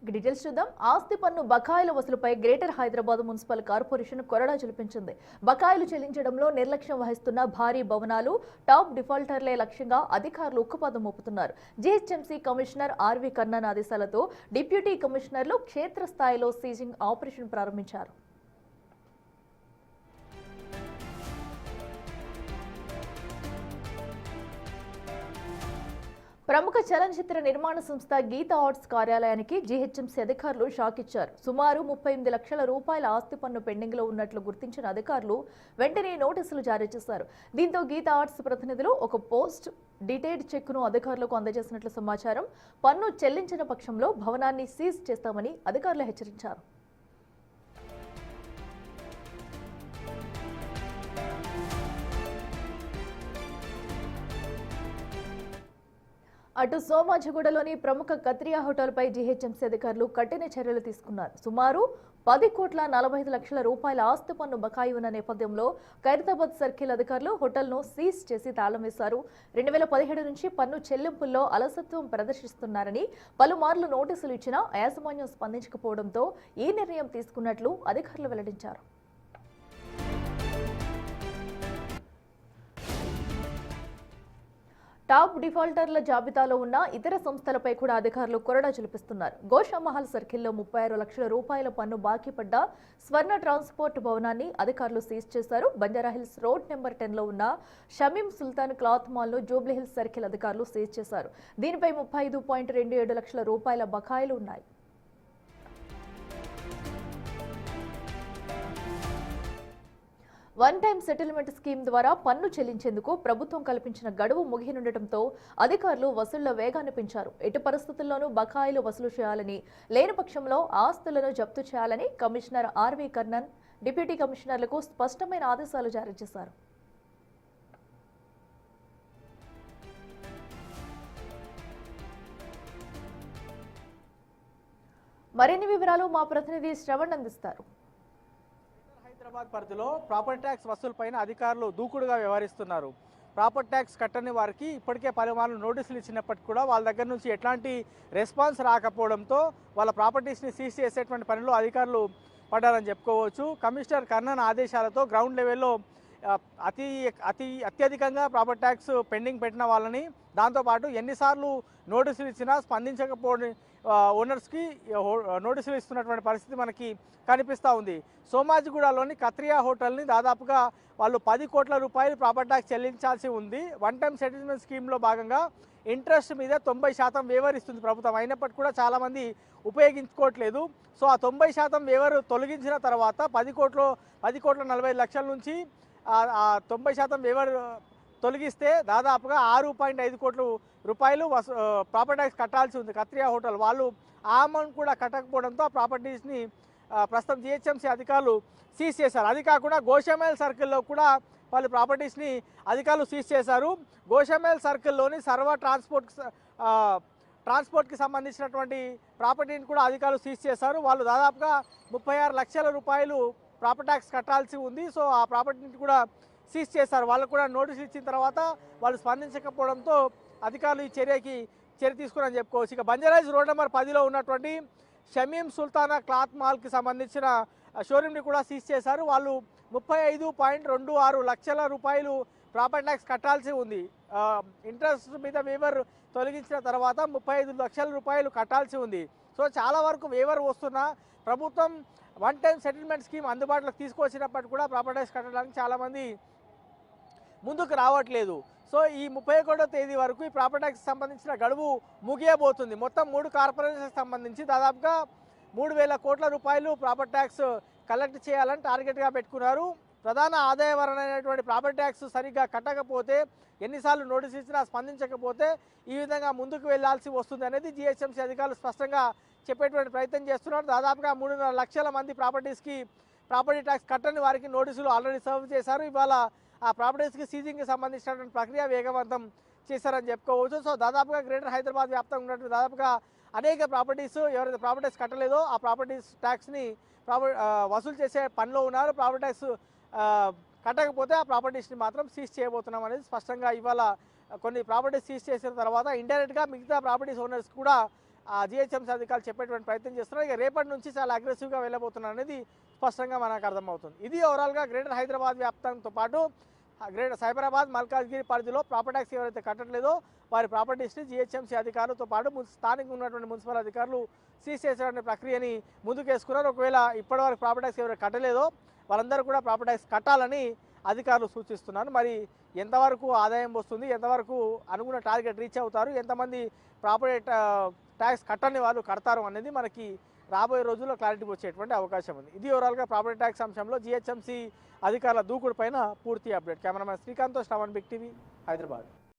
Details చూద్దాం. ఆస్తి పన్ను బకాయిల వసూలుపై గ్రేటర్ హైదరాబాద్ మున్సిపల్ కార్పొరేషన్ కొరడా జలిపించింది. బకాయిలు చెల్లించడంలో నిర్లక్ష్యం వహిస్తున్న భారీ భవనాలు, టాప్ డిఫాల్టర్లే లక్ష్యంగా అధికారులు ఉక్కుపాదం మోపుతున్నారు. జీహెచ్ఎంసీ కమిషనర్ ఆర్వి కర్ణన్ ఆదేశాలతో డిప్యూటీ కమిషనర్లు క్షేత్రస్థాయిలో సీజింగ్ ఆపరేషన్ ప్రారంభించారు. ప్రముఖ చలనచిత్ర నిర్మాణ సంస్థ గీతా ఆర్ట్స్ కార్యాలయానికి జీహెచ్ఎంసీ అధికారులు షాక్ ఇచ్చారు. సుమారు 38 లక్షల రూపాయల ఆస్తి పన్ను పెండింగ్లో ఉన్నట్లు గుర్తించిన అధికారులు వెంటనే నోటీసులు జారీ చేశారు. దీంతో గీతా ఆర్ట్స్ ప్రతినిధులు ఒక పోస్ట్ డీటెయిల్డ్ చెక్ను అధికారులకు అందజేసినట్లు సమాచారం. పన్ను చెల్లించిన పక్షంలో భవనాన్ని సీజ్ చేస్తామని అధికారులు హెచ్చరించారు. అటు సోమాజిగూడలోని ప్రముఖ కత్రియా హోటల్పై జీహెచ్ఎంసీ అధికారులు కఠిన చర్యలు తీసుకున్నారు. సుమారు 10,45 లక్షల ఆస్తి పన్ను బకాయి ఉన్న నేపథ్యంలో ఖైరతాబాద్ సర్కిల్ అధికారులు హోటల్ను సీజ్ చేసి తాళం వేశారు. 2017 నుంచి పన్ను చెల్లింపుల్లో అలసత్వం ప్రదర్శిస్తున్నారని పలుమార్లు నోటీసులు ఇచ్చినా యాజమాన్యం స్పందించకపోవడంతో ఈ నిర్ణయం తీసుకున్నట్లు అధికారులు వెల్లడించారు. టాప్ డిఫాల్టర్ల జాబితాలో ఉన్న ఇతర సంస్థలపై కూడా అధికారులు కొరడా జలిపిస్తున్నారు. గోషామహల్ సర్కిల్లో 36 లక్షల రూపాయల పన్ను బాకీ పడ్డ స్వర్ణ ట్రాన్స్పోర్ట్ భవనాన్ని అధికారులు సీజ్ చేశారు. బంజారాహిల్స్ రోడ్ నెంబర్ 10లో ఉన్న షమీం సుల్తాన్ క్లాత్ మాల్ను జూబ్లీహిల్స్ సర్కిల్ అధికారులు సీజ్ చేశారు. దీనిపై 35.27 లక్షల రూపాయల బకాయిలు ఉన్నాయి. వన్ టైం సెటిల్మెంట్ స్కీమ్ ద్వారా పన్ను చెల్లించేందుకు ప్రభుత్వం కల్పించిన గడువు ముగియనుండటంతో అధికారులు వసూళ్ల వేగాన్ని పెంచారు. ఎటు పరిస్థితుల్లోనూ బకాయిలు వసూలు చేయాలని, లేని పక్షంలో ఆస్తులను జప్తు చేయాలని కమిషనర్ ఆర్వి కర్ణన్ డిప్యూటీ కమిషనర్లకు స్పష్టమైన ఆదేశాలు జారీ చేశారు. మరిన్ని వివరాలు మా ప్రతినిధి శ్రవణ్ అందిస్తారు. హైదరాబాద్ పరిధిలో ప్రాపర్టీ ట్యాక్స్ వసూలుపైన అధికారులు దూకుడుగా వ్యవహరిస్తున్నారు. ప్రాపర్టీ ట్యాక్స్ కట్టని వారికి ఇప్పటికే పలుమార్లు నోటీసులు ఇచ్చినప్పటికీ కూడా వాళ్ళ దగ్గర నుంచి ఎట్లాంటి రెస్పాన్స్ రాకపోవడంతో వాళ్ళ ప్రాపర్టీస్ని సీజ్ చేసేటువంటి పనిలో అధికారులు పడ్డారని చెప్పుకోవచ్చు. కమిషనర్ కర్ణన్ ఆదేశాలతో గ్రౌండ్ లెవెల్లో అత్యధికంగా ప్రాపర్టీ ట్యాక్స్ పెండింగ్ పెట్టిన వాళ్ళని, దాంతోపాటు ఎన్నిసార్లు నోటీసులు ఇచ్చినా స్పందించకపోవడం ఓనర్స్కి నోటీసులు ఇస్తున్నటువంటి పరిస్థితి మనకి కనిపిస్తూ ఉంది. సోమాజిగూడలోని కత్రియా హోటల్ని దాదాపుగా వాళ్ళు 10 కోట్ల రూపాయలు ప్రాపర్టీ ట్యాక్స్ చెల్లించాల్సి ఉంది. వన్ టైం సెటిల్మెంట్ స్కీమ్లో భాగంగా ఇంట్రెస్ట్ మీద 90% వేవర్ ఇస్తుంది ప్రభుత్వం. అయినప్పటికీ కూడా చాలామంది ఉపయోగించుకోవట్లేదు. సో ఆ 90% వేవర్ తొలగించిన తర్వాత 10,40,00,000 నుంచి 90% వేవర్ తొలగిస్తే దాదాపుగా 6.5 కోట్ల రూపాయలు ప్రాపర్టీ ట్యాక్స్ కట్టాల్సి ఉంది కత్రియా హోటల్. వాళ్ళు ఆ అమౌంట్ కూడా కట్టకపోవడంతో ఆ ప్రాపర్టీస్ని ప్రస్తుతం జీహెచ్ఎంసీ అధికారులు సీజ్ చేశారు. అది కాకుండా గోషామహల్ సర్కిల్లో కూడా వాళ్ళు ప్రాపర్టీస్ని అధికారులు సీజ్ చేశారు. గోషామహల్ సర్కిల్లోని సర్వ ట్రాన్స్పోర్ట్కి సంబంధించినటువంటి ప్రాపర్టీని కూడా అధికారులు సీజ్ చేశారు. వాళ్ళు దాదాపుగా 36 లక్షల రూపాయలు ప్రాపర్టీ ట్యాక్స్ కట్టాల్సి ఉంది. సో ఆ ప్రాపర్టీని కూడా సీజ్ చేశారు. వాళ్ళకు కూడా నోటీసులు ఇచ్చిన తర్వాత వాళ్ళు స్పందించకపోవడంతో అధికారులు ఈ చర్య తీసుకున్నారని చెప్పుకోవచ్చు. ఇక బంజారాహిల్స్ రోడ్ నెంబర్ 10లో ఉన్నటువంటి షమీం సుల్తానా క్లాత్ మాల్కి సంబంధించిన షోరూమ్ని కూడా సీజ్ చేశారు. వాళ్ళు 35.26 లక్షల రూపాయలు ప్రాపర్టీ ట్యాక్స్ కట్టాల్సి ఉంది. ఇంట్రెస్ట్ మీద వేవర్ తొలగించిన తర్వాత 35 లక్షల రూపాయలు కట్టాల్సి ఉంది. సో చాలా వరకు వేవర్ వస్తున్నా ప్రభుత్వం వన్ టైం సెటిల్మెంట్ స్కీమ్ అందుబాటులోకి తీసుకొచ్చినప్పటికీ కూడా ప్రాపర్టీ ట్యాక్స్ కట్టడానికి చాలామంది ముందుకు రావట్లేదు. సో ఈ 31వ తేదీ వరకు ఈ ప్రాపర్టీ ట్యాక్స్ సంబంధించిన గడువు ముగియబోతుంది. మొత్తం 3 కార్పొరేషన్కి సంబంధించి దాదాపుగా 3,000 కోట్ల రూపాయలు ప్రాపర్టీ ట్యాక్స్ కలెక్ట్ చేయాలని టార్గెట్గా పెట్టుకున్నారు. ప్రధాన ఆదాయ వనరైనటువంటి ప్రాపర్టీ ట్యాక్స్ సరిగ్గా కట్టకపోతే, ఎన్నిసార్లు నోటీస్ ఇచ్చినా స్పందించకపోతే ఈ విధంగా ముందుకు వెళ్లాల్సి వస్తుంది అనేది జీహెచ్ఎంసీ అధికారులు స్పష్టంగా చెప్పేటువంటి ప్రయత్నం చేస్తున్నారు. దాదాపుగా 3.5 లక్షల మంది ప్రాపర్టీ ట్యాక్స్ కట్టని వారికి నోటీసులు ఆల్రెడీ సర్వ్ చేశారు. ఇవాళ ఆ ప్రాపర్టీస్కి సీజింగ్కి సంబంధించినటువంటి ప్రక్రియ వేగవంతం చేశారని చెప్పుకోవచ్చు. సో దాదాపుగా గ్రేటర్ హైదరాబాద్ వ్యాప్తంగా ఉన్నటువంటి దాదాపుగా అనేక ప్రాపర్టీస్ ఎవరైతే ప్రాపర్టీస్ కట్టలేదో ఆ ప్రాపర్టీస్ ట్యాక్స్ని వసూలు చేసే పనిలో ఉన్నారు. ప్రాపర్టీ ట్యాక్స్ కట్టకపోతే ఆ ప్రాపర్టీస్ని మాత్రం సీజ్ చేయబోతున్నాం అనేది స్పష్టంగా ఇవాళ కొన్ని ప్రాపర్టీస్ సీజ్ చేసిన తర్వాత ఇండైరెక్ట్గా మిగతా ప్రాపర్టీస్ ఓనర్స్ కూడా ఆ జిహెచ్ఎంసీ అధికారులు చెప్పేటువంటి ప్రయత్నం చేస్తున్నారు. ఇక రేపటి నుంచి చాలా అగ్రెసివ్గా వెళ్ళబోతున్నారు అనేది స్పష్టంగా మనకు అర్థమవుతుంది. ఇది ఓవరాల్గా గ్రేటర్ హైదరాబాద్ వ్యాప్తంతో పాటు గ్రేటర్ సైబరాబాద్ మల్కాజ్గిరి పరిధిలో ప్రాపర్టీ ట్యాక్స్ ఎవరైతే కట్టట్లేదో వారి ప్రాపర్టీస్ని జిహెచ్ఎంసీ అధికారులతో పాటు స్థానికంగా ఉన్నటువంటి మున్సిపల్ అధికారులు సీజ్ చేసేటువంటి ప్రక్రియని ముందుకేసుకున్నారు. ఒకవేళ ఇప్పటివరకు ప్రాపర్టీ ట్యాక్స్ ఎవరైతే కట్టలేదో వాళ్ళందరూ కూడా ప్రాపర్టీ ట్యాక్స్ కట్టాలని అధికారులు సూచిస్తున్నారు. మరి ఎంతవరకు ఆదాయం వస్తుంది, ఎంతవరకు అనుకున్న టార్గెట్ రీచ్ అవుతారు, ఎంతమంది ప్రాపర్టీ ట్యాక్స్ కట్టని వాళ్ళు కడతారు అనేది మనకి రాబోయే రోజుల్లో క్లారిటీ వచ్చేటువంటి అవకాశం ఉంది. ఇది ఓవరాల్గా ప్రాపర్టీ ట్యాక్స్ అంశంలో జిహెచ్ఎంసీ అధికారుల దూకుడు పైన పూర్తి update. Cameraman Srikanth, Shravan, big TV, Hyderabad.